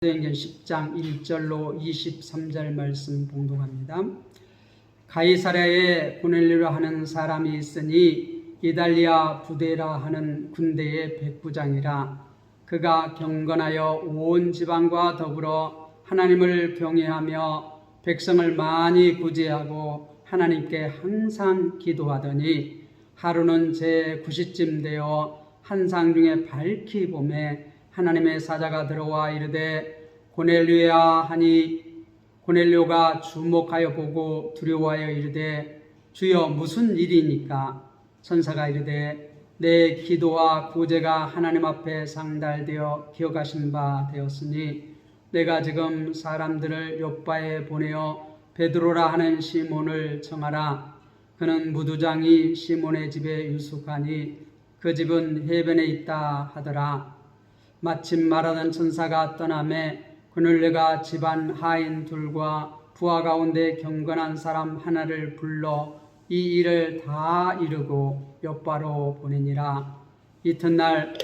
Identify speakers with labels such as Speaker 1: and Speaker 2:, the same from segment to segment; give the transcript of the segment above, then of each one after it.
Speaker 1: 사도행전 10장 1절로 23절 말씀 봉독합니다. 가이사랴에 고넬료라 하는 사람이 있으니 이달리아 부데라 하는 군대의 백부장이라. 그가 경건하여 온 지방과 더불어 하나님을 경외하며 백성을 많이 구제하고 하나님께 항상 기도하더니 하루는 제9시쯤 되어 한상 중에 밝히 보매 하나님의 사자가 들어와 이르되 고넬료야 하니 고넬료가 주목하여 보고 두려워하여 이르되 주여 무슨 일이니까? 천사가 이르되 내 기도와 구제가 하나님 앞에 상달되어 기억하신 바 되었으니 내가 지금 사람들을 욥바에 보내어 베드로라 하는 시몬을 청하라. 그는 무두장이 시몬의 집에 유숙하니 그 집은 해변에 있다 하더라. 마침 말하던 천사가 떠나매 고넬료가 집안 하인 둘과 부하 가운데 경건한 사람 하나를 불러 이 일을 다 이루고 욥바로 보내니라. 이튿날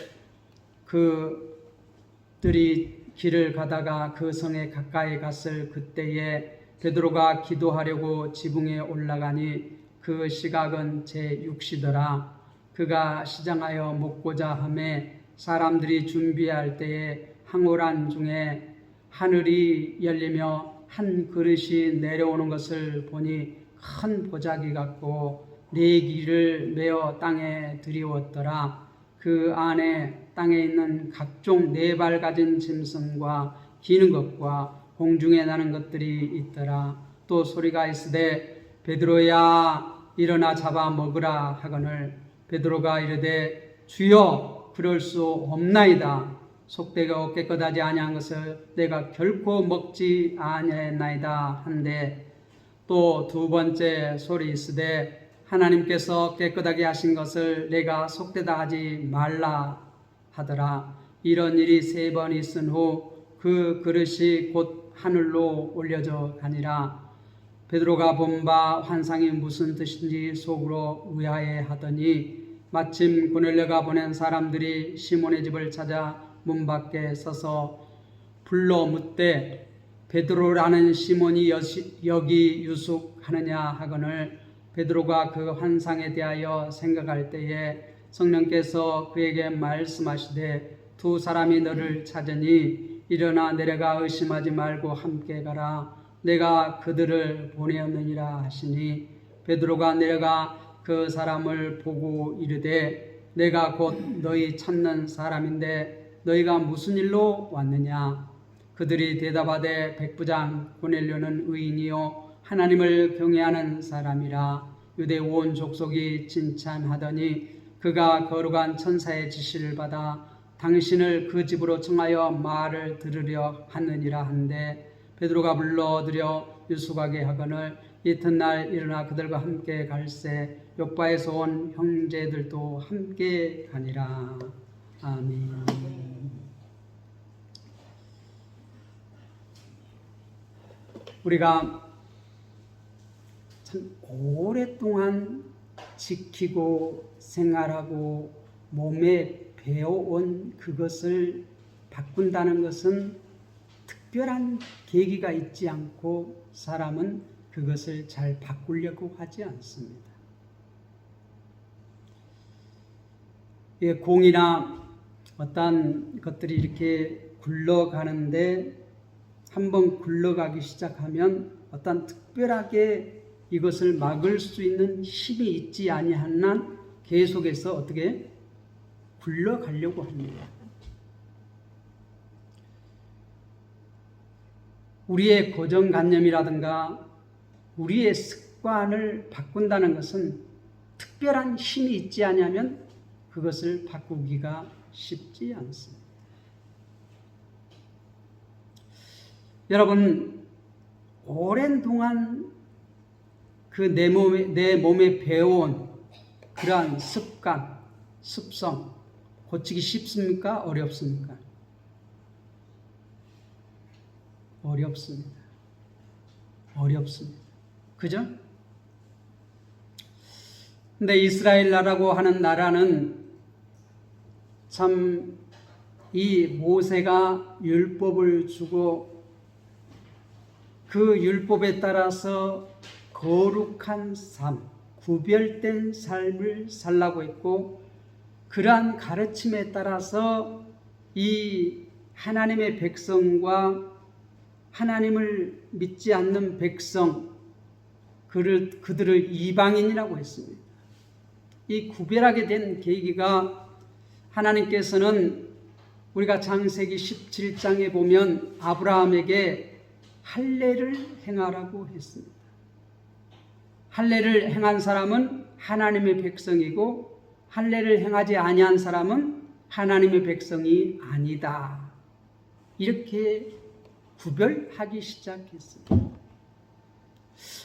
Speaker 1: 그들이 길을 가다가 그 성에 가까이 갔을 그때에 베드로가 기도하려고 지붕에 올라가니 그 시각은 제6시더라. 그가 시장하여 먹고자 하매 사람들이 준비할 때에 황홀한 중에 하늘이 열리며 한 그릇이 내려오는 것을 보니 큰 보자기 같고 네 귀를 메어 땅에 들이웠더라. 그 안에 땅에 있는 각종 네 발 가진 짐승과 기는 것과 공중에 나는 것들이 있더라. 또 소리가 있으되 베드로야 일어나 잡아 먹으라 하거늘 베드로가 이르되 주여 그럴 수 없나이다. 속되고 깨끗하지 아니한 것을 내가 결코 먹지 아니하였나이다 한데 또 두 번째 소리 있으되 하나님께서 깨끗하게 하신 것을 내가 속되다 하지 말라 하더라. 이런 일이 3번 있은 후 그 그릇이 곧 하늘로 올려져 가니라. 베드로가 본 바 환상이 무슨 뜻인지 속으로 의아해하더니 마침 고넬료가 보낸 사람들이 시몬의 집을 찾아 문 밖에 서서 불러 묻되 베드로라는 시몬이 여기 유숙하느냐 하거늘 베드로가 그 환상에 대하여 생각할 때에 성령께서 그에게 말씀하시되 두 사람이 너를 찾으니 일어나 내려가 의심하지 말고 함께 가라. 내가 그들을 보내었느니라 하시니 베드로가 내려가 그 사람을 보고 이르되 내가 곧 너희 찾는 사람인데 너희가 무슨 일로 왔느냐? 그들이 대답하되 백부장 고넬료는 의인이요 하나님을 경외하는 사람이라. 유대 온 족속이 진찬하더니 그가 거룩한 천사의 지시를 받아 당신을 그 집으로 청하여 말을 들으려 하느니라 한데 베드로가 불러들여 유숙하게 하거늘 이튿날 일어나 그들과 함께 갈새 욥바에서 온 형제들도 함께 가니라. 아멘. 우리가 참 오랫동안 지키고 생활하고 몸에 배워온 그것을 바꾼다는 것은 특별한 계기가 있지 않고 사람은 그것을 잘 바꾸려고 하지 않습니다. 공이나 어떤 것들이 이렇게 굴러가는데 한번 굴러가기 시작하면 어떤 특별하게 이것을 막을 수 있는 힘이 있지 아니한 한 계속해서 어떻게 굴러가려고 합니다. 우리의 고정관념이라든가 우리의 습관을 바꾼다는 것은 특별한 힘이 있지 않으면 그것을 바꾸기가 쉽지 않습니다. 여러분, 오랜 동안 그 내 몸에 배워온 그러한 습관, 습성 고치기 쉽습니까? 어렵습니까? 어렵습니다. 어렵습니다. 그죠? 근데 이스라엘 나라고 하는 나라는 참 이 모세가 율법을 주고 그 율법에 따라서 거룩한 삶, 구별된 삶을 살라고 했고, 그러한 가르침에 따라서 이 하나님의 백성과 하나님을 믿지 않는 백성, 그들을 이방인이라고 했습니다. 이 구별하게 된 계기가, 하나님께서는 우리가 창세기 17장에 보면 아브라함에게 할례를 행하라고 했습니다. 할례를 행한 사람은 하나님의 백성이고 할례를 행하지 아니한 사람은 하나님의 백성이 아니다. 이렇게 구별하기 시작했습니다.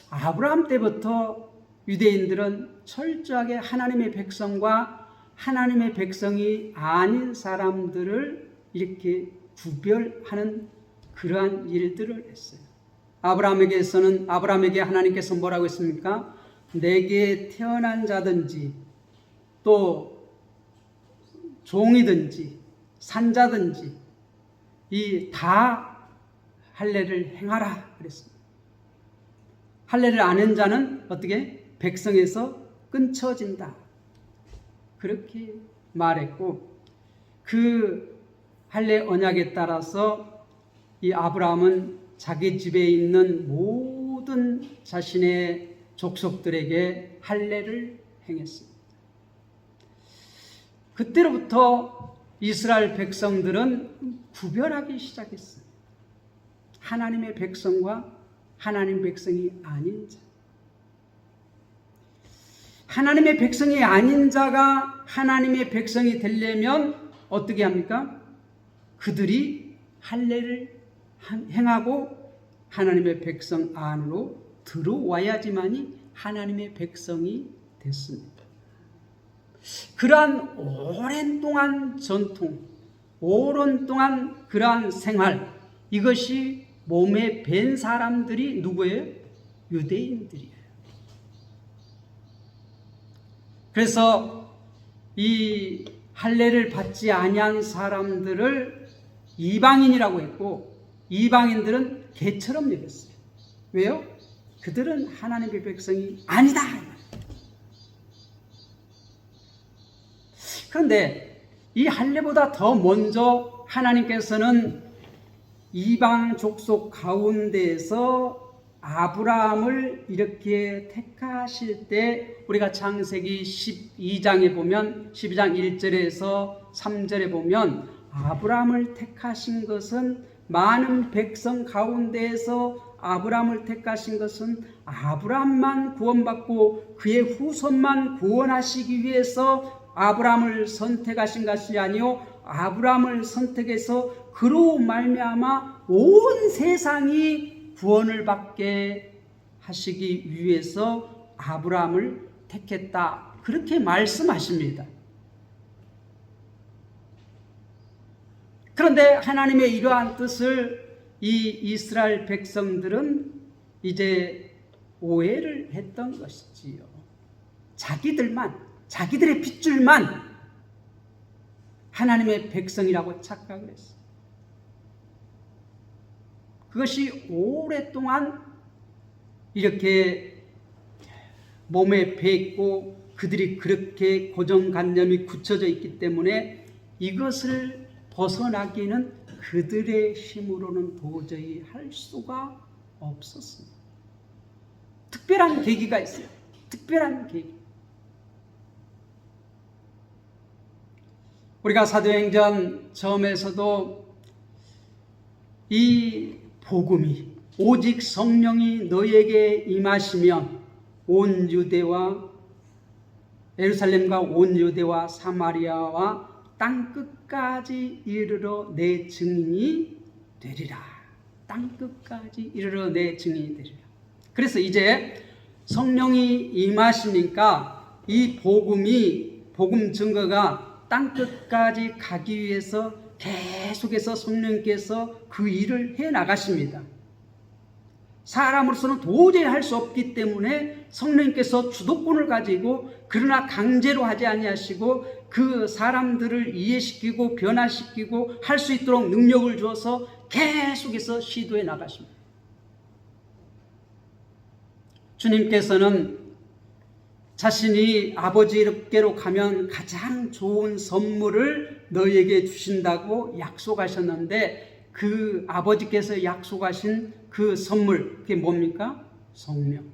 Speaker 1: 아브라함 때부터 유대인들은 철저하게 하나님의 백성과 하나님의 백성이 아닌 사람들을 이렇게 구별하는 그러한 일들을 했어요. 아브라함에게 하나님께서 뭐라고 했습니까? 내게 태어난 자든지 또 종이든지 산자든지 이 다 할례를 행하라 그랬습니다. 할례를 안 한 자는 어떻게? 백성에서 끊쳐진다. 그렇게 말했고, 그 할례 언약에 따라서 이 아브라함은 자기 집에 있는 모든 자신의 족속들에게 할례를 행했습니다. 그때로부터 이스라엘 백성들은 구별하기 시작했어요. 하나님의 백성과 하나님 백성이 아닌 자. 하나님의 백성이 아닌 자가 하나님의 백성이 되려면 어떻게 합니까? 그들이 할례를 행하고 하나님의 백성 안으로 들어와야지만이 하나님의 백성이 됐습니다. 그러한 오랜 동안 전통, 오랜 동안 그러한 생활, 이것이 몸에 밴 사람들이 누구예요? 유대인들이에요. 그래서 이 할례를 받지 아니한 사람들을 이방인이라고 했고, 이방인들은 개처럼 여겼어요. 왜요? 그들은 하나님의 백성이 아니다. 그런데 이 할례보다 더 먼저 하나님께서는 이방 족속 가운데에서 아브라함을 이렇게 택하실 때, 우리가 창세기 12장에 보면 12장 1절에서 3절에 보면 아브라함을 택하신 것은, 많은 백성 가운데에서 아브라함을 택하신 것은 아브라함만 구원받고 그의 후손만 구원하시기 위해서 아브라함을 선택하신 것이 아니요, 아브라함을 선택해서 그로 말미암아 온 세상이 구원을 받게 하시기 위해서 아브라함을 택했다. 그렇게 말씀하십니다. 그런데 하나님의 이러한 뜻을 이 이스라엘 백성들은 이제 오해를 했던 것이지요. 자기들의 핏줄만 하나님의 백성이라고 착각을 했어요. 그것이 오랫동안 이렇게 몸에 배있고 그들이 그렇게 고정관념이 굳혀져 있기 때문에 이것을 벗어나기는 그들의 힘으로는 도저히 할 수가 없었습니다. 특별한 계기가 있어요. 특별한 계기. 우리가 사도행전 처음에서도 이 복음이, 오직 성령이 너희에게 임하시면 온 유대와 예루살렘과 온 유대와 사마리아와 땅 끝까지 이르러 내 증인이 되리라. 땅 끝까지 이르러 내 증인이 되리라. 그래서 이제 성령이 임하시니까 이 복음 증거가 땅 끝까지 가기 위해서 계속해서 성령께서 그 일을 해 나가십니다. 사람으로서는 도저히 할 수 없기 때문에 성령께서 주도권을 가지고, 그러나 강제로 하지 아니하시고 그 사람들을 이해시키고 변화시키고 할 수 있도록 능력을 주어서 계속해서 시도해 나가십니다. 주님께서는 자신이 아버지께로 가면 가장 좋은 선물을 너희에게 주신다고 약속하셨는데, 그 아버지께서 약속하신 그 선물, 그게 뭡니까? 성령.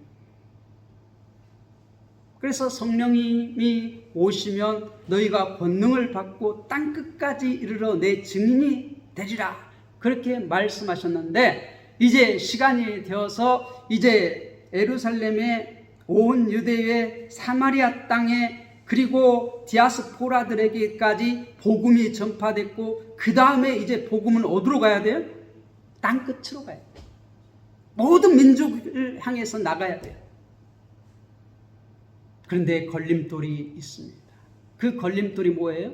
Speaker 1: 그래서 성령님이 오시면 너희가 권능을 받고 땅끝까지 이르러 내 증인이 되리라, 그렇게 말씀하셨는데, 이제 시간이 되어서 이제 예루살렘의 온 유대의 사마리아 땅에, 그리고 디아스포라들에게까지 복음이 전파됐고, 그 다음에 이제 복음은 어디로 가야 돼요? 땅끝으로 가야 돼요. 모든 민족을 향해서 나가야 돼요. 그런데 걸림돌이 있습니다. 그 걸림돌이 뭐예요?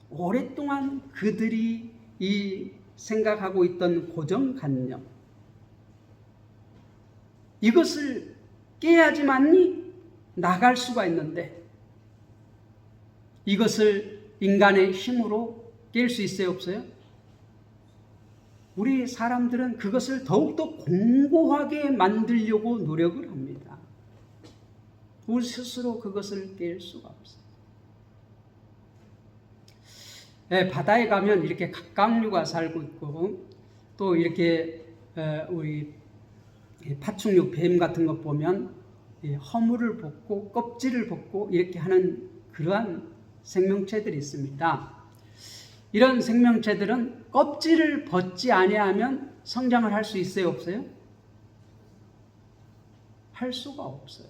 Speaker 1: 오랫동안 그들이 이 생각하고 있던 고정관념, 이것을 깨야지만이 나갈 수가 있는데, 이것을 인간의 힘으로 깰 수 있어요, 없어요? 우리 사람들은 그것을 더욱더 공고하게 만들려고 노력을 합니다. 우리 스스로 그것을 깰 수가 없어요. 바다에 가면 이렇게 갑각류가 살고 있고, 또 이렇게 우리 파충류, 뱀 같은 것 보면 허물을 벗고 껍질을 벗고 이렇게 하는 그러한 생명체들이 있습니다. 이런 생명체들은 껍질을 벗지 아니하면 성장을 할 수 있어요, 없어요? 할 수가 없어요.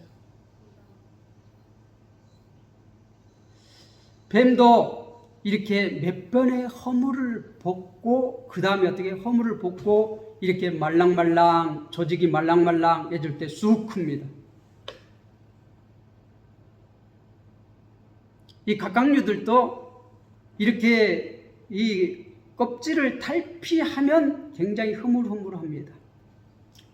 Speaker 1: 뱀도 이렇게 몇 번의 허물을 벗고, 그 다음에 어떻게 허물을 벗고 이렇게 말랑말랑, 조직이 말랑말랑해질 때 쑥 큽니다. 이 갑각류들도 이렇게 이 껍질을 탈피하면 굉장히 흐물흐물합니다.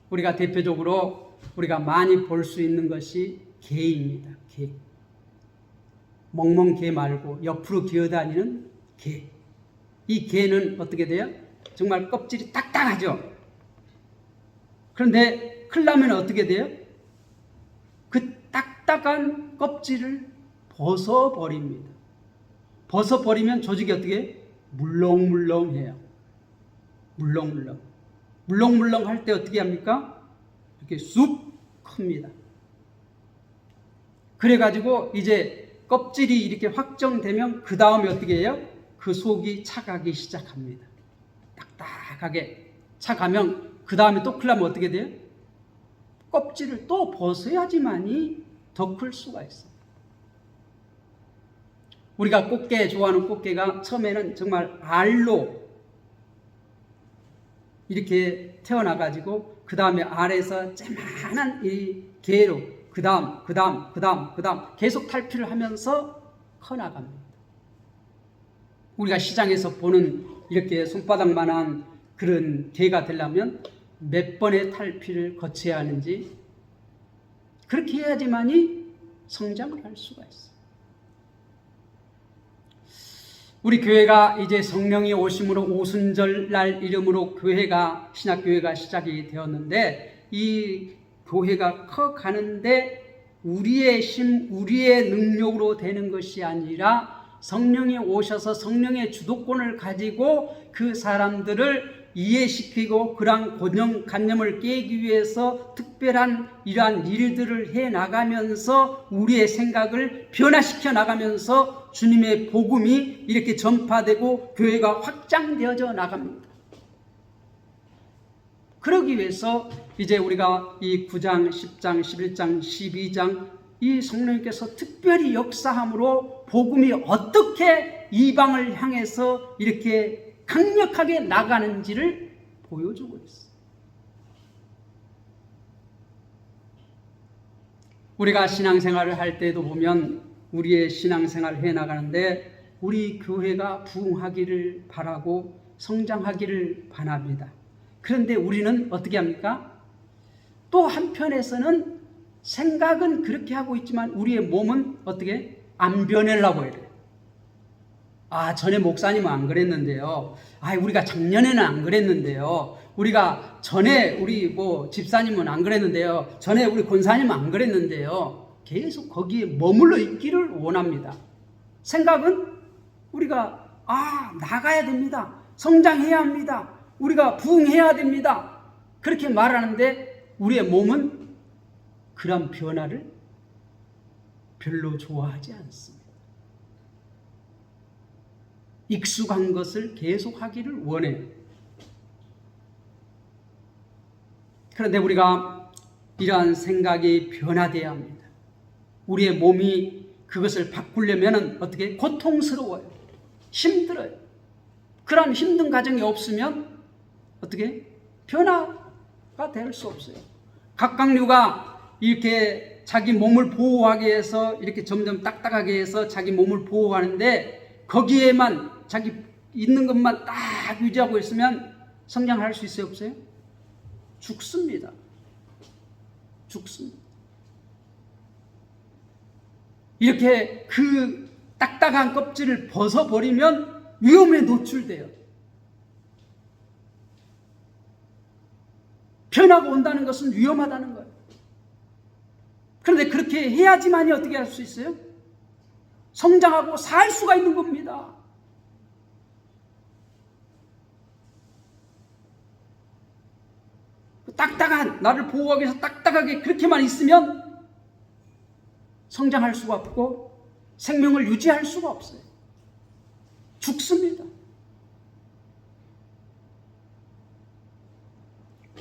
Speaker 1: 우리가 대표적으로 우리가 많이 볼 수 있는 것이 개입니다. 개. 멍멍개 말고 옆으로 기어다니는 개. 이 개는 어떻게 돼요? 정말 껍질이 딱딱하죠. 그런데 큰일 나면 어떻게 돼요? 그 딱딱한 껍질을 벗어버립니다. 벗어버리면 조직이 어떻게 해요? 물렁물렁해요. 물렁물렁. 물렁물렁 할 때 어떻게 합니까? 이렇게 쑥 큽니다. 그래가지고 이제 껍질이 이렇게 확정되면 그 다음에 어떻게 해요? 그 속이 차가기 시작합니다. 딱딱하게 차가면 그 다음에 또 큰일 나면 어떻게 돼요? 껍질을 또 벗어야지만이 더 클 수가 있어요. 우리가 꽃게 좋아하는 꽃게가 처음에는 정말 알로 이렇게 태어나가지고 그 다음에 알에서 쬐만한 이 개로 그 다음 계속 탈피를 하면서 커나갑니다. 우리가 시장에서 보는 이렇게 손바닥만한 그런 개가 되려면 몇 번의 탈피를 거쳐야 하는지, 그렇게 해야지만이 성장을 할 수가 있어요. 우리 교회가 이제 성령이 오심으로 오순절날 이름으로 교회가, 신학교회가 시작이 되었는데, 이 교회가 커가는데 우리의 힘, 우리의 능력으로 되는 것이 아니라 성령이 오셔서 성령의 주도권을 가지고 그 사람들을 이해시키고 그러한 고정관념을 깨기 위해서 특별한 이러한 일들을 해나가면서 우리의 생각을 변화시켜 나가면서 주님의 복음이 이렇게 전파되고 교회가 확장되어져 나갑니다. 그러기 위해서 이제 우리가 이 9장, 10장, 11장, 12장 이 성령님께서 특별히 역사함으로 복음이 어떻게 이방을 향해서 이렇게 강력하게 나가는지를 보여주고 있어요. 우리가 신앙생활을 할 때도 보면 우리의 신앙생활을 해나가는데 우리 교회가 부흥하기를 바라고 성장하기를 바랍니다. 그런데 우리는 어떻게 합니까? 또 한편에서는 생각은 그렇게 하고 있지만 우리의 몸은 어떻게 안 변하려고 해요. 전에 목사님은 안 그랬는데요. 우리가 작년에는 안 그랬는데요. 우리가 전에 우리 집사님은 안 그랬는데요. 전에 우리 권사님은 안 그랬는데요. 계속 거기에 머물러 있기를 원합니다. 생각은 우리가 나가야 됩니다. 성장해야 합니다. 우리가 부흥해야 됩니다. 그렇게 말하는데 우리의 몸은 그런 변화를 별로 좋아하지 않습니다. 익숙한 것을 계속하기를 원해요. 그런데 우리가 이러한 생각이 변화되어야 합니다. 우리의 몸이 그것을 바꾸려면 어떻게? 고통스러워요. 힘들어요. 그런 힘든 과정이 없으면 어떻게? 변화가 될 수 없어요. 각각류가 이렇게 자기 몸을 보호하기 위해서 이렇게 점점 딱딱하게 해서 자기 몸을 보호하는데 거기에만 자기 있는 것만 딱 유지하고 있으면 성장할 수 있어요? 없어요? 죽습니다. 죽습니다. 이렇게 그 딱딱한 껍질을 벗어버리면 위험에 노출돼요. 변화가 온다는 것은 위험하다는 거예요. 그런데 그렇게 해야지만이 어떻게 할 수 있어요? 성장하고 살 수가 있는 겁니다. 딱딱한, 나를 보호하기 위해서 딱딱하게 그렇게만 있으면 성장할 수가 없고 생명을 유지할 수가 없어요. 죽습니다.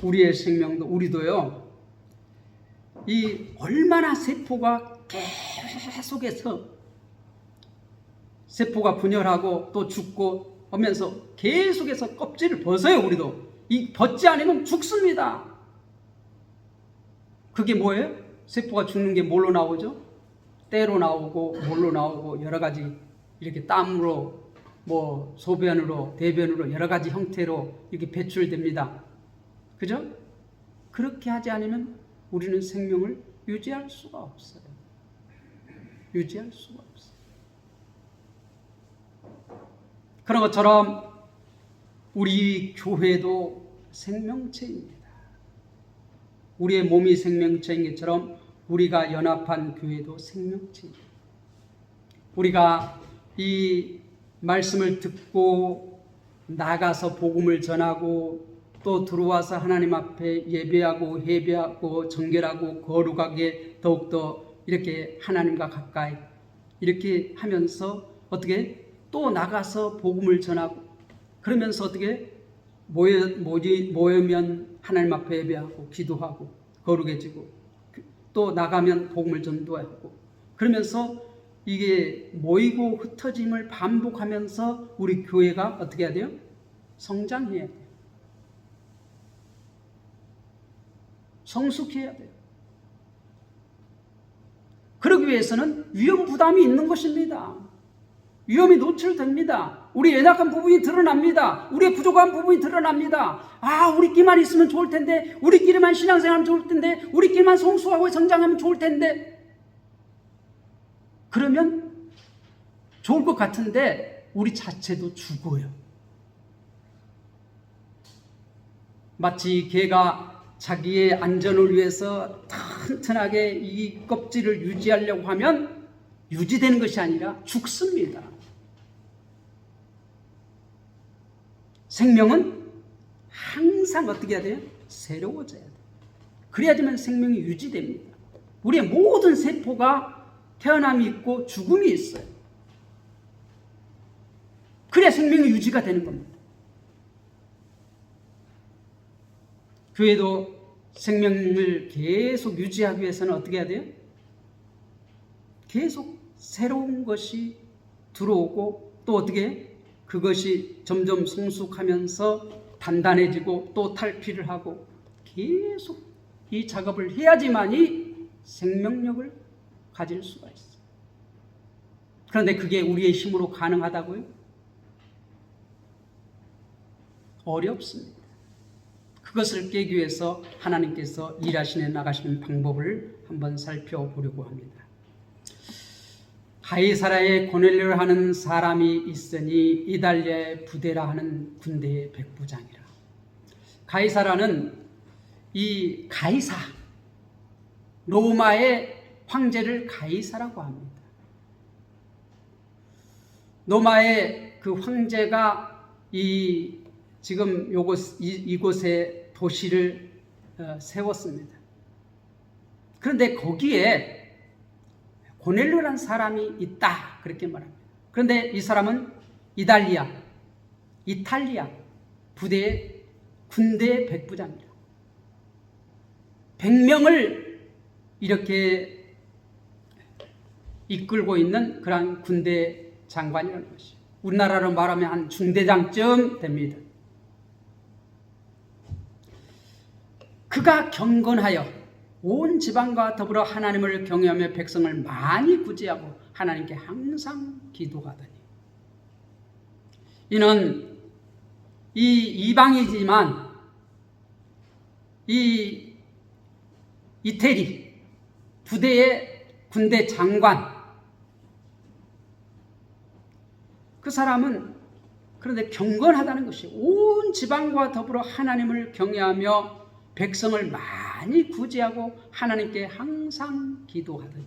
Speaker 1: 우리의 생명도, 우리도요, 이 얼마나 세포가 계속해서 세포가 분열하고 또 죽고 하면서 계속해서 껍질을 벗어요. 우리도 이 벗지 않으면 죽습니다. 그게 뭐예요? 세포가 죽는 게 뭘로 나오죠? 때로 나오고 뭘로 나오고 여러 가지 이렇게 땀으로 소변으로 대변으로 여러 가지 형태로 이렇게 배출됩니다. 그죠? 그렇게 하지 않으면 우리는 생명을 유지할 수가 없어요. 유지할 수가 없어요. 그런 것처럼 우리 교회도 생명체입니다. 우리의 몸이 생명체인 것처럼 우리가 연합한 교회도 생명체입니다. 우리가 이 말씀을 듣고 나가서 복음을 전하고 또 들어와서 하나님 앞에 예배하고 회개하고 정결하고 거룩하게 더욱더 이렇게 하나님과 가까이 이렇게 하면서 어떻게 또 나가서 복음을 전하고 그러면서 어떻게 모이면 하나님 앞에 예배하고 기도하고 거룩해지고 또 나가면 복음을 전도하고 그러면서 이게 모이고 흩어짐을 반복하면서 우리 교회가 어떻게 해야 돼요? 성장해야 돼요. 성숙해야 돼요. 그러기 위해서는 위험 부담이 있는 것입니다. 위험이 노출됩니다. 우리 연약한 부분이 드러납니다. 우리의 부족한 부분이 드러납니다. 우리끼리만 있으면 좋을 텐데, 우리끼리만 신앙생활하면 좋을 텐데, 우리끼리만 성숙하고 성장하면 좋을 텐데, 그러면 좋을 것 같은데 우리 자체도 죽어요. 마치 개가 자기의 안전을 위해서 튼튼하게 이 껍질을 유지하려고 하면 유지되는 것이 아니라 죽습니다. 생명은 항상 어떻게 해야 돼요? 새로워져야 돼요. 그래야지만 생명이 유지됩니다. 우리의 모든 세포가 태어남이 있고 죽음이 있어요. 그래야 생명이 유지가 되는 겁니다. 교회도 생명을 계속 유지하기 위해서는 어떻게 해야 돼요? 계속 새로운 것이 들어오고 또 어떻게 그것이 점점 성숙하면서 단단해지고 또 탈피를 하고 계속 이 작업을 해야지만이 생명력을 가질 수가 있어요. 그런데 그게 우리의 힘으로 가능하다고요? 어렵습니다. 그것을 깨기 위해서 하나님께서 일하시는 나가시는 방법을 한번 살펴보려고 합니다. 가이사라에 고넬료를 하는 사람이 있으니 이달리아의 부대라 하는 군대의 백부장이라. 가이사라는 이 가이사, 로마의 황제를 가이사라고 합니다. 로마의 그 황제가 지금 이곳에 도시를 세웠습니다. 그런데 거기에 고넬료라는 사람이 있다, 그렇게 말합니다. 그런데 이 사람은 이탈리아 부대의 군대 백부장이다. 100명을 이렇게 이끌고 있는 그러한 군대 장관이라는 것이죠. 우리나라로 말하면 한 중대장쯤 됩니다. 그가 경건하여 온 지방과 더불어 하나님을 경외하며 백성을 많이 구제하고 하나님께 항상 기도하더니, 이는 이 이방이지만 이 이태리 부대의 군대 장관, 그 사람은 그런데 경건하다는 것이 온 지방과 더불어 하나님을 경외하며 백성을 많이 구제하고 하나님께 항상 기도하더니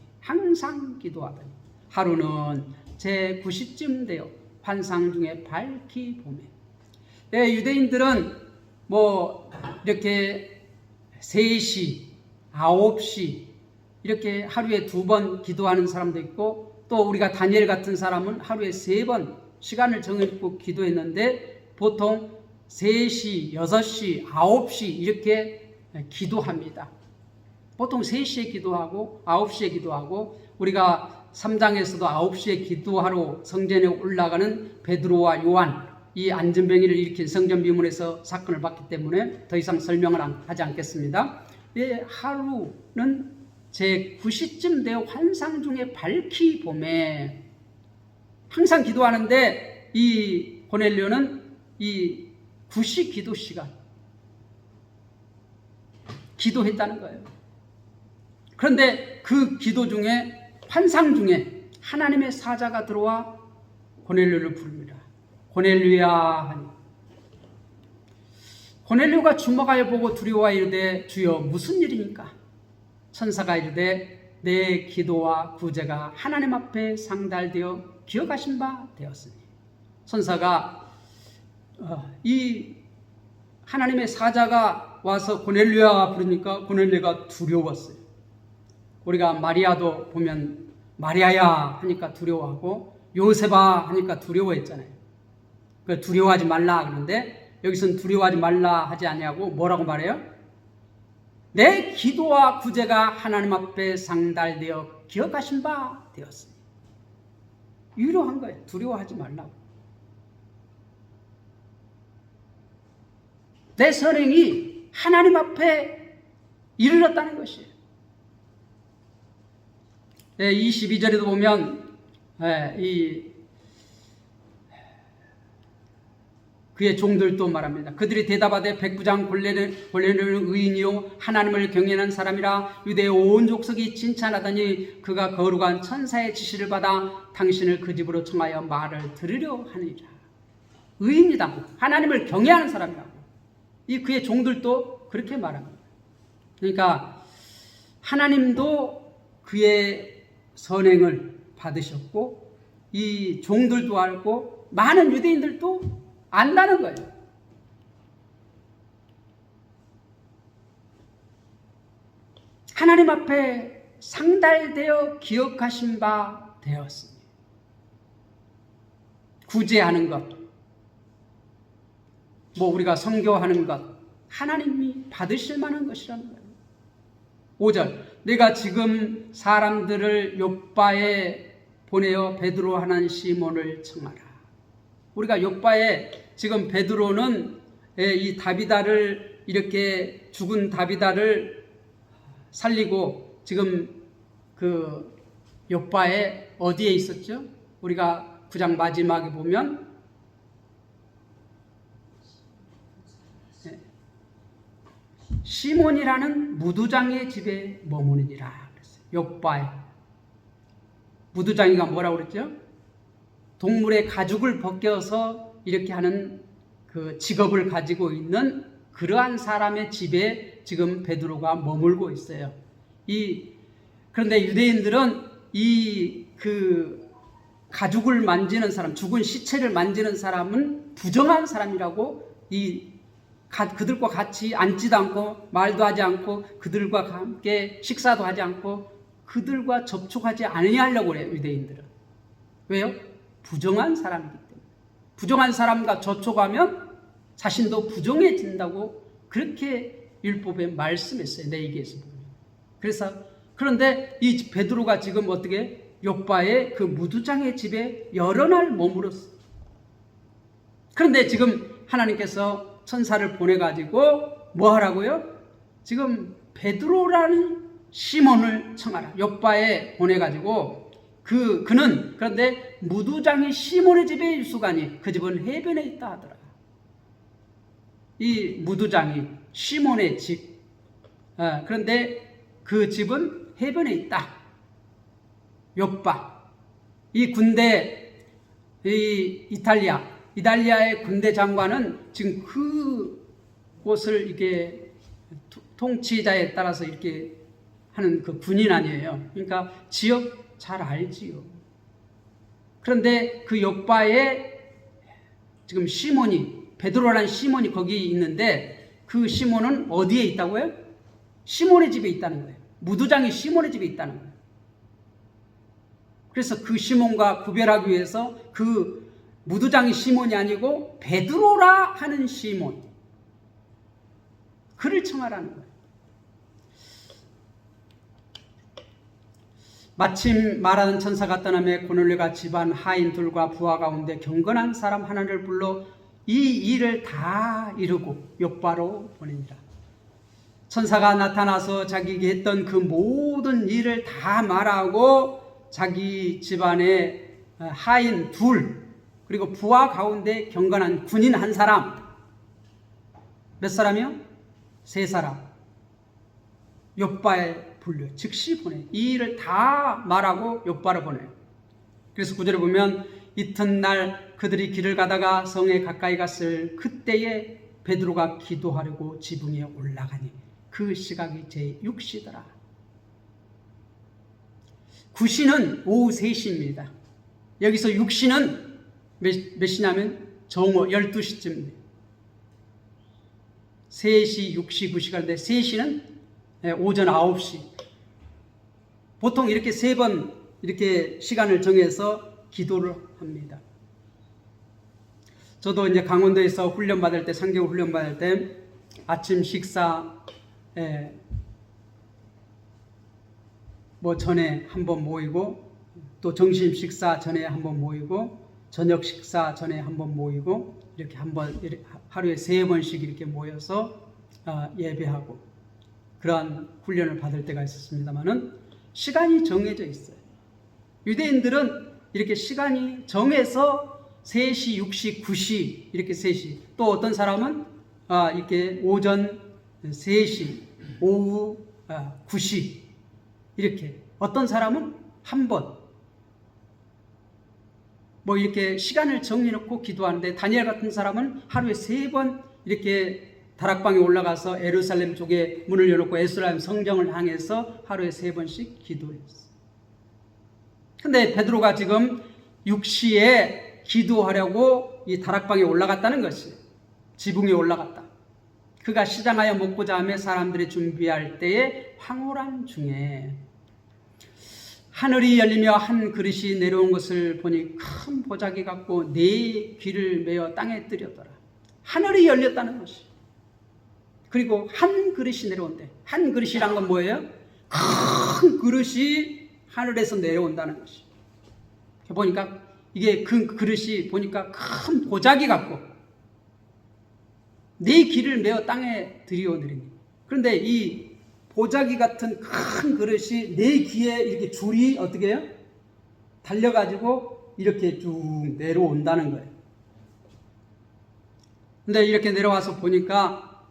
Speaker 1: 하루는 제 90쯤 되어 환상 중에 밝히 보매. 유대인들은 이렇게 3시, 9시 이렇게 하루에 2번 기도하는 사람도 있고, 또 우리가 다니엘 같은 사람은 하루에 3번 시간을 정해놓고 기도했는데, 보통 3시, 6시, 9시 이렇게 기도합니다. 보통 3시에 기도하고 9시에 기도하고, 우리가 3장에서도 9시에 기도하러 성전에 올라가는 베드로와 요한, 이 안전뱅이를 일으킨 성전 비문에서 사건을 봤기 때문에 더 이상 설명을 하지 않겠습니다. 하루는 제 9시쯤 되어 환상 중에 밝히 봄에 항상 기도하는데, 이 고넬료는 이 9시 기도 시간 기도했다는 거예요. 그런데 그 기도 중에, 환상 중에 하나님의 사자가 들어와 고넬료를 부릅니다. 고넬료야 하니, 고넬료가 주목하여 보고 두려워 이르되 주여 무슨 일입니까? 천사가 이르되 내 기도와 구제가 하나님 앞에 상달되어 기억하신 바 되었으니. 천사가 이 하나님의 사자가 와서 고넬료야 부르니까 고넬료가 두려웠어요. 우리가 마리아도 보면 마리아야 하니까 두려워하고 요셉아 하니까 두려워했잖아요. 두려워하지 말라 그러는데 여기서는 두려워하지 말라 하지 아니하고 뭐라고 말해요? 내 기도와 구제가 하나님 앞에 상달되어 기억하신 바 되었으니. 위로한 거예요. 두려워하지 말라고. 내 선행이 하나님 앞에 이르렀다는 것이에요. 22절에도 보면 그의 종들도 말합니다. 그들이 대답하되 백부장 골레는 의인이요 하나님을 경외하는 사람이라 유대의 온 족속이 칭찬하더니 그가 거룩한 천사의 지시를 받아 당신을 그 집으로 청하여 말을 들으려 하느니라. 의인이다. 하나님을 경외하는 사람이라고. 이 그의 종들도 그렇게 말합니다. 그러니까 하나님도 그의 선행을 받으셨고 이 종들도 알고 많은 유대인들도 안다는 거예요. 하나님 앞에 상달되어 기억하신 바 되었으니. 구제하는 것, 우리가 선교하는 것, 하나님이 받으실 만한 것이라는 거예요. 5절, 내가 지금 사람들을 욥바에 보내어 베드로 하는 시몬을 청하라. 우리가 욥바에 지금 베드로는 이 다비다를 이렇게 죽은 다비다를 살리고 지금 그 욥바에 어디에 있었죠? 우리가 9장 마지막에 보면 시몬이라는 무두장의 집에 머무르니라 그랬어요. 욥바에. 무두장이가 뭐라고 그랬죠? 동물의 가죽을 벗겨서 이렇게 하는 그 직업을 가지고 있는 그러한 사람의 집에 지금 베드로가 머물고 있어요. 그런데 유대인들은 그 가죽을 만지는 사람, 죽은 시체를 만지는 사람은 부정한 사람이라고 그들과 같이 앉지도 않고 말도 하지 않고 그들과 함께 식사도 하지 않고 그들과 접촉하지 아니하려고 그래요. 유대인들은. 왜요? 부정한 사람이기 때문에. 부정한 사람과 접촉하면 자신도 부정해진다고 그렇게 율법에 말씀했어요. 레위기에서 보면. 그런데 이 베드로가 지금 어떻게 욥바의 그 무두장의 집에 여러 날 머물었어요. 그런데 지금 하나님께서 천사를 보내가지고 뭐 하라고요? 지금 베드로라는 시몬을 청하라. 욥바에 보내가지고 그는 그런데 무두장이 시몬의 집에 있수가니 그 집은 해변에 있다 하더라. 이 무두장이 시몬의 집. 그런데 그 집은 해변에 있다. 욥바. 이 군대, 이탈리아의 군대 장관은 지금 그곳을 이렇게 통치자에 따라서 이렇게 하는 그 군인 아니에요. 그러니까 지역 잘 알지요. 그런데 그 욥바에 지금 베드로라는 시몬이 거기 있는데 그 시몬은 어디에 있다고요? 시몬의 집에 있다는 거예요. 무두장이 시몬의 집에 있다는 거예요. 그래서 그 시몬과 구별하기 위해서 그 무두장이 시몬이 아니고 베드로라 하는 시몬, 그를 청하라는 거예요. 마침 말하는 천사가 떠나매 고넬료가 집안 하인 둘과 부하 가운데 경건한 사람 하나를 불러 이 일을 다 이루고 욥바로 보내니라. 천사가 나타나서 자기에게 했던 그 모든 일을 다 말하고 자기 집안의 하인 둘 그리고 부하 가운데 경건한 군인 한 사람, 몇 사람이요? 3사람 욥바에 불려 즉시 보내. 이 일을 다 말하고 욥바로 보내요. 그래서 9절에 보면 이튿날 그들이 길을 가다가 성에 가까이 갔을 그때에 베드로가 기도하려고 지붕에 올라가니 그 시각이 제6시더라. 9시는 오후 3시입니다. 여기서 6시는 몇 시냐면 정오 12시쯤입니다. 3시, 6시, 9시가 있는데 3시는 오전 9시. 보통 이렇게 3번 이렇게 시간을 정해서 기도를 합니다. 저도 이제 강원도에서 훈련 받을 때, 상경 훈련 받을 때 아침 식사 전에 한번 모이고 또 점심 식사 전에 한번 모이고 저녁 식사 전에 한번 모이고 이렇게 하루에 3번씩 이렇게 모여서 예배하고 그러한 훈련을 받을 때가 있었습니다만은 시간이 정해져 있어요. 유대인들은 이렇게 시간이 정해서 3시, 6시, 9시 이렇게 3시, 또 어떤 사람은 이렇게 오전 3시, 오후 9시 이렇게, 어떤 사람은 한 번 이렇게 시간을 정해놓고 기도하는데, 다니엘 같은 사람은 하루에 3번 이렇게 다락방에 올라가서 예루살렘 쪽에 문을 열어놓고 예루살렘 성정을 향해서 하루에 3번씩 기도했어요. 근데 베드로가 지금 6시에 기도하려고 이 다락방에 올라갔다는 것이에요. 지붕에 올라갔다. 그가 시장하여 먹고자 하며 사람들이 준비할 때에 황홀한 중에 하늘이 열리며 한 그릇이 내려온 것을 보니 큰 보자기 같고 4귀를 메어 땅에 뜨려더라. 하늘이 열렸다는 것이. 그리고 한 그릇이 내려온대. 한 그릇이란 건 뭐예요? 큰 그릇이 하늘에서 내려온다는 것이. 보니까 이게 그 그릇이 보니까 큰 보자기 같고 4귀를 메어 땅에 들여오더니, 그런데 이 보자기 같은 큰 그릇이 4귀에 이렇게 줄이 어떻게 해요? 달려가지고 이렇게 쭉 내려온다는 거예요. 근데 이렇게 내려와서 보니까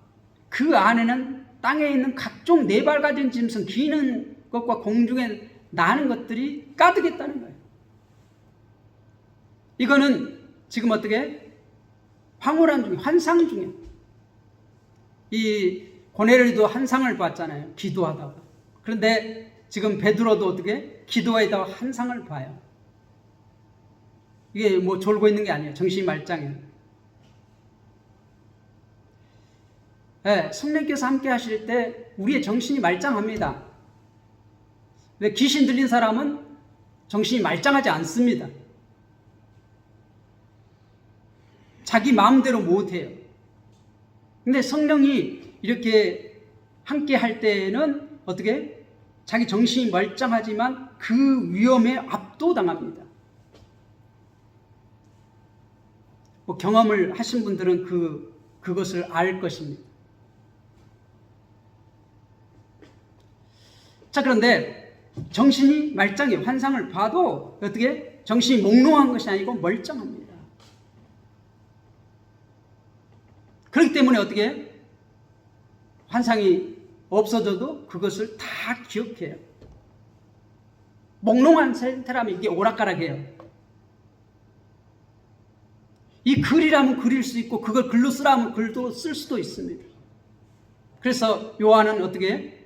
Speaker 1: 그 안에는 땅에 있는 각종 4발 가진 짐승, 기는 것과 공중에 나는 것들이 가득했다는 거예요. 이거는 지금 어떻게 황홀한 중에, 환상 중에, 이 고넬료도 환상을 봤잖아요. 기도하다가. 그런데 지금 베드로도 어떻게 기도하다가 환상을 봐요. 이게 뭐 졸고 있는 게 아니에요. 정신이 말짱해요. 네, 성령께서 함께 하실 때 우리의 정신이 말짱합니다. 근데 귀신 들린 사람은 정신이 말짱하지 않습니다. 자기 마음대로 못해요. 근데 성령이 이렇게 함께 할 때는 어떻게? 자기 정신이 멀쩡하지만 그 위험에 압도당합니다. 뭐 경험을 하신 분들은 그것을 알 것입니다. 자, 그런데 정신이 말짱해요. 환상을 봐도 어떻게? 정신이 몽롱한 것이 아니고 멀쩡합니다. 그렇기 때문에 어떻게? 환상이 없어져도 그것을 다 기억해요. 몽롱한 상태라면 이게 오락가락해요. 이 글이라면 글일 수 있고 그걸 글로 쓰라면 글도 쓸 수도 있습니다. 그래서 요한은 어떻게 해?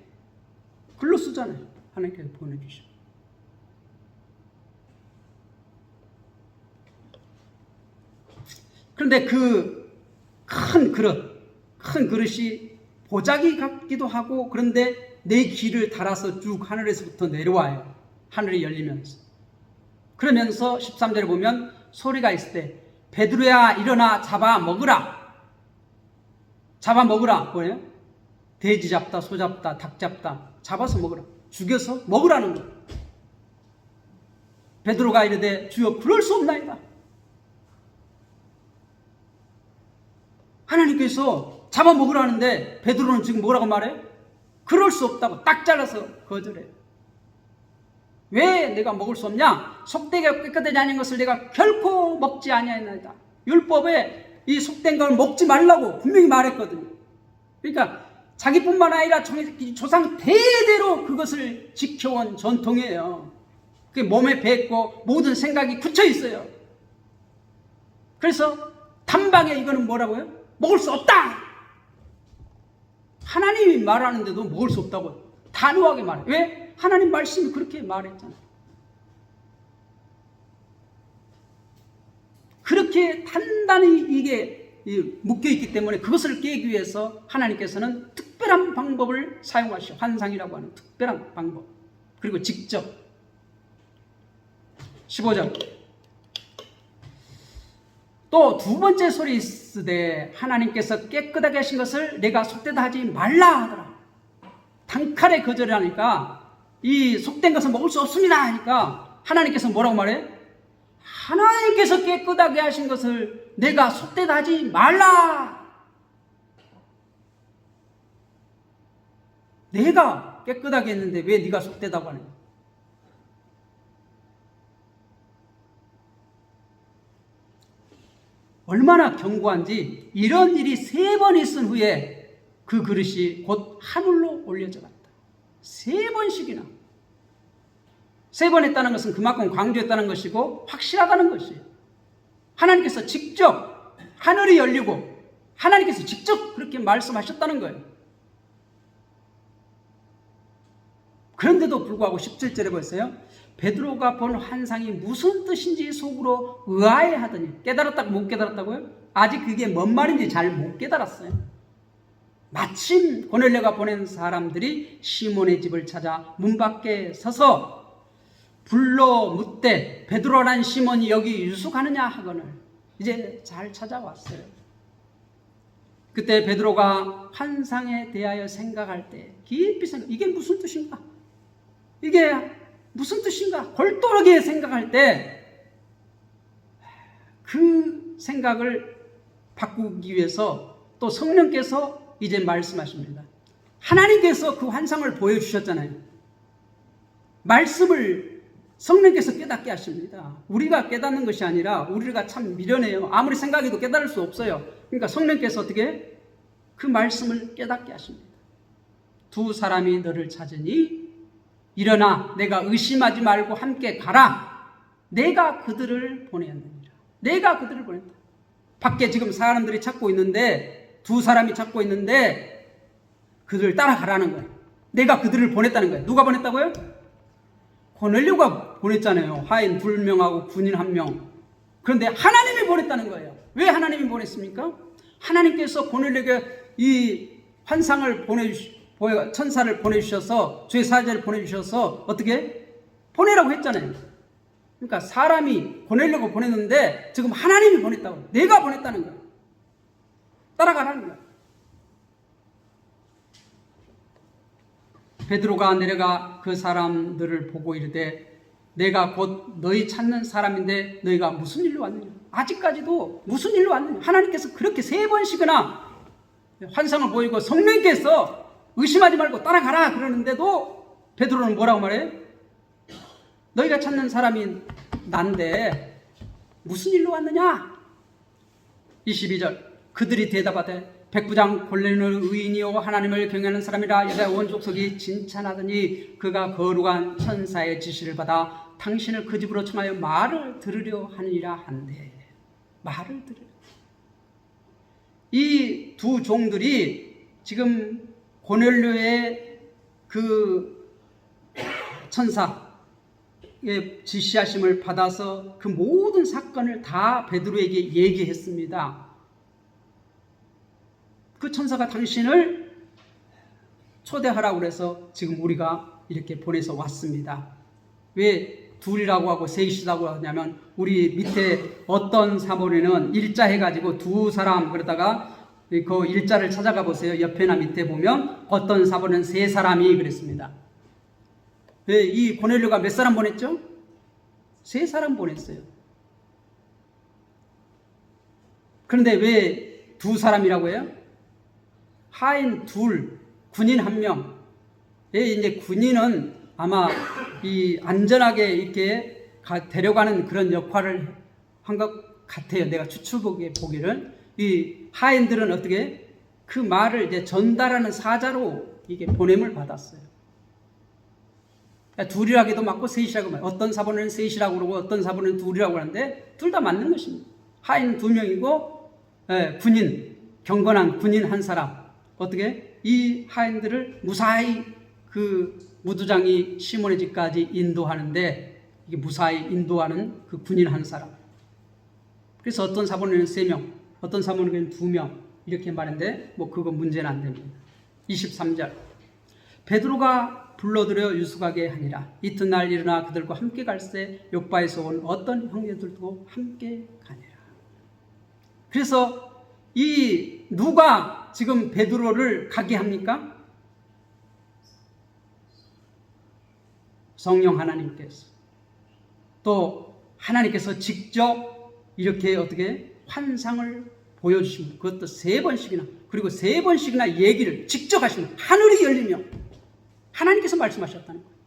Speaker 1: 글로 쓰잖아요. 하나님께서 보내주시고. 그런데 그 큰 그릇이 보자기 같기도 하고, 그런데 내 귀를 달아서 쭉 하늘에서부터 내려와요. 하늘이 열리면서. 그러면서 13절에 보면 소리가 있을 때 베드로야 일어나 잡아먹으라. 잡아먹으라. 뭐예요? 돼지 잡다, 소 잡다, 닭 잡다. 잡아서 먹으라. 죽여서 먹으라는 거예요. 베드로가 이르되 주여 그럴 수 없나이다. 하나님께서 잡아먹으라는데 베드로는 지금 뭐라고 말해? 그럴 수 없다고 딱 잘라서 거절해. 왜 내가 먹을 수 없냐? 속되게 깨끗하지 않은 것을 내가 결코 먹지 아니하나이다. 율법에 이 속된 걸 먹지 말라고 분명히 말했거든요. 그러니까 자기뿐만 아니라 조상 대대로 그것을 지켜온 전통이에요. 그게 몸에 배했고 모든 생각이 굳혀 있어요. 그래서 단방에 이거는 뭐라고요? 먹을 수 없다. 하나님이 말하는데도 먹을 수 없다고 단호하게 말해. 왜? 하나님 말씀이 그렇게 말했잖아요. 그렇게 단단히 이게 묶여있기 때문에 그것을 깨기 위해서 하나님께서는 특별한 방법을 사용하시오. 환상이라고 하는 특별한 방법. 그리고 직접 15절 또 두 번째 소리 있으되 하나님께서 깨끗하게 하신 것을 내가 속되다 하지 말라 하더라. 단칼에 거절하니까 이 속된 것은 먹을 수 없습니다 하니까 하나님께서 뭐라고 말해? 하나님께서 깨끗하게 하신 것을 내가 속되다 하지 말라. 내가 깨끗하게 했는데 왜 네가 속되다고 하냐? 얼마나 견고한지 이런 일이 3번 있은 후에 그 그릇이 곧 하늘로 올려져 갔다. 3번씩이나. 3번 했다는 것은 그만큼 강조했다는 것이고 확실하다는 것이에요. 하나님께서 직접 하늘이 열리고 하나님께서 직접 그렇게 말씀하셨다는 거예요. 그런데도 불구하고 17절에 보세요. 베드로가 본 환상이 무슨 뜻인지 속으로 의아해하더니 깨달았다고 못 깨달았다고요? 아직 그게 뭔 말인지 잘 못 깨달았어요. 마침 고넬료가 보낸 사람들이 시몬의 집을 찾아 문 밖에 서서 불러 묻되 베드로란 시몬이 여기 유숙하느냐 하거늘 이제 잘 찾아왔어요. 그때 베드로가 환상에 대하여 생각할 때 깊이 생각, 이게 무슨 뜻인가? 이게 무슨 뜻인가? 골똘하게 생각할 때 그 생각을 바꾸기 위해서 또 성령께서 이제 말씀하십니다. 하나님께서 그 환상을 보여주셨잖아요. 말씀을 성령께서 깨닫게 하십니다. 우리가 깨닫는 것이 아니라 우리가 참 미련해요. 아무리 생각해도 깨달을 수 없어요. 그러니까 성령께서 어떻게 그 말씀을 깨닫게 하십니다. 두 사람이 너를 찾으니 일어나 내가 의심하지 말고 함께 가라. 내가 그들을 보내었느니라. 내가 그들을 보냈다. 밖에 지금 사람들이 찾고 있는데, 두 사람이 찾고 있는데 그들을 따라가라는 거예요. 내가 그들을 보냈다는 거예요. 누가 보냈다고요? 고넬료가 보냈잖아요. 하인 2명하고 군인 1명. 그런데 하나님이 보냈다는 거예요. 왜 하나님이 보냈습니까? 하나님께서 고넬료에게 이 환상을 천사를 보내주셔서, 주의 사자를 보내주셔서 어떻게? 보내라고 했잖아요. 그러니까 사람이 고넬료가 보냈는데 지금 하나님이 보냈다고, 내가 보냈다는 거예요. 따라가라는 거예요. 베드로가 내려가 그 사람들을 보고 이르되 내가 곧 너희 찾는 사람인데 너희가 무슨 일로 왔느냐? 아직까지도 무슨 일로 왔느냐? 하나님께서 그렇게 3번씩이나 환상을 보이고 성령께서 의심하지 말고 따라가라 그러는데도 베드로는 뭐라고 말해요? 너희가 찾는 사람이 난데 무슨 일로 왔느냐? 22절 그들이 대답하되 백부장 고넬료는 의인이요 하나님을 경외하는 사람이라 유다 온 족속이 진찬하더니 그가 거룩한 천사의 지시를 받아 당신을 그 집으로 청하여 말을 들으려 하니라 한대. 말을 들으려. 이 두 종들이 지금 고넬료의 그 천사의 지시하심을 받아서 그 모든 사건을 다 베드로에게 얘기했습니다. 그 천사가 당신을 초대하라고 그래서 지금 우리가 이렇게 보내서 왔습니다. 왜 둘이라고 하고 셋이라고 하냐면 우리 밑에 어떤 사본에는 일자 해가지고 두 사람 그러다가 그 일자를 찾아가 보세요. 옆에나 밑에 보면 어떤 사본은 3사람이 그랬습니다. 왜 이 고넬료가 몇 사람 보냈죠? 3사람 보냈어요. 그런데 왜 2사람이라고 해요? 하인 2, 군인 1명. 이제 군인은 아마 이 안전하게 이렇게 데려가는 그런 역할을 한 것 같아요. 내가 보기를. 이 하인들은 어떻게 그 말을 이제 전달하는 사자로 이게 보냄을 받았어요. 그러니까 2이라기도 맞고 3이라고 맞아요. 어떤 사본은 3이라고 그러고 어떤 사본은 2이라고 하는데 둘 다 맞는 것입니다. 하인 2명이고 군인, 경건한 군인 1사람. 어떻게? 이 하인들을 무사히 그 무두장이 시몬의 집까지 인도하는데 이게 무사히 인도하는 그 군인 1사람. 그래서 어떤 사본에는 3명, 어떤 사본에는 2명 이렇게 말했는데 뭐 그거 문제는 안 됩니다. 23절 베드로가 불러들여 유숙하게 하니라. 이튿날 일어나 그들과 함께 갈새 욥바에서 온 어떤 형제들도 함께 가니라. 그래서 이 누가 지금 베드로를 가게 합니까? 성령 하나님께서. 또 하나님께서 직접 이렇게 어떻게 환상을 보여주십니다. 그것도 3번씩이나, 그리고 3번씩이나 얘기를 직접 하시면 하늘이 열리며 하나님께서 말씀하셨다는 거예요.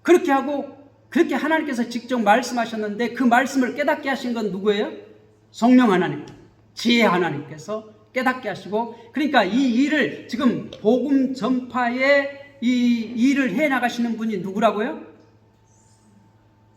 Speaker 1: 그렇게 하고 그렇게 하나님께서 직접 말씀하셨는데 그 말씀을 깨닫게 하신 건 누구예요? 성령 하나님, 지혜 하나님께서 깨닫게 하시고, 그러니까 이 일을 지금 복음 전파에 이 일을 해 나가시는 분이 누구라고요?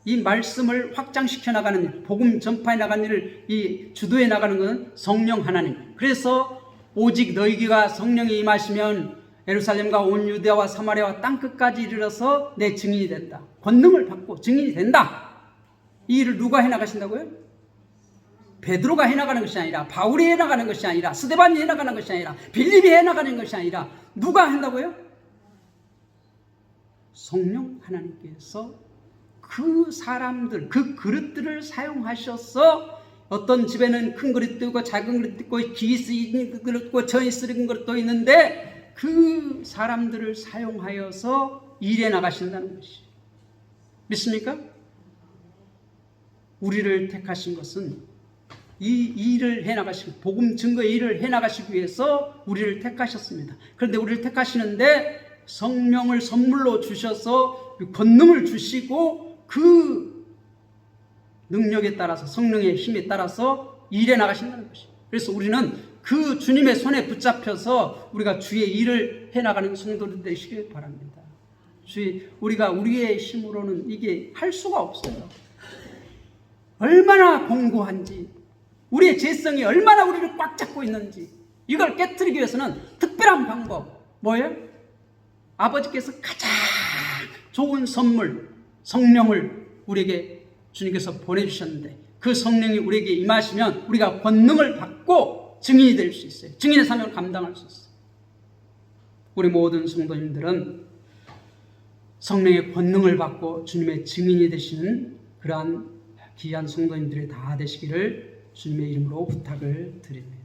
Speaker 1: 이 말씀을 확장시켜 나가는 일, 복음 전파해 나가는 일을 이 주도해 나가는 것은 성령 하나님. 그래서 오직 너희가 성령이 임하시면 예루살렘과 온 유대와 사마리아와 땅끝까지 이르러서 내 증인이 된다. 권능을 받고 증인이 된다. 이 일을 누가 해 나가신다고요? 베드로가 해 나가는 것이 아니라, 바울이 해 나가는 것이 아니라, 스데반이 해 나가는 것이 아니라, 빌립이 해 나가는 것이 아니라 누가 한다고요? 성령 하나님께서 그 사람들, 그 그릇들을 사용하셔서 어떤 집에는 큰 그릇도 있고 작은 그릇도 있고 기 쓰인 그릇도 있고 전이 쓰인 그릇도 있는데 그 사람들을 사용하여서 일해 나가신다는 것이 믿습니까? 우리를 택하신 것은 이 일을 해나가시고 복음 증거의 일을 해나가시기 위해서 우리를 택하셨습니다. 그런데 우리를 택하시는데 성령을 선물로 주셔서 권능을 주시고 그 능력에 따라서 성령의 힘에 따라서 일해 나가신다는 것입니다. 그래서 우리는 그 주님의 손에 붙잡혀서 우리가 주의 일을 해나가는 성도들 되시길 바랍니다. 우리가 우리의 힘으로는 이게 할 수가 없어요. 얼마나 공고한지, 우리의 죄성이 얼마나 우리를 꽉 잡고 있는지, 이걸 깨트리기 위해서는 특별한 방법, 뭐예요? 아버지께서 가장 좋은 선물, 성령을 우리에게 주님께서 보내주셨는데, 그 성령이 우리에게 임하시면 우리가 권능을 받고 증인이 될 수 있어요. 증인의 사명을 감당할 수 있어요. 우리 모든 성도님들은 성령의 권능을 받고 주님의 증인이 되시는 그러한 귀한 성도님들이 다 되시기를 주님의 이름으로 부탁을 드립니다.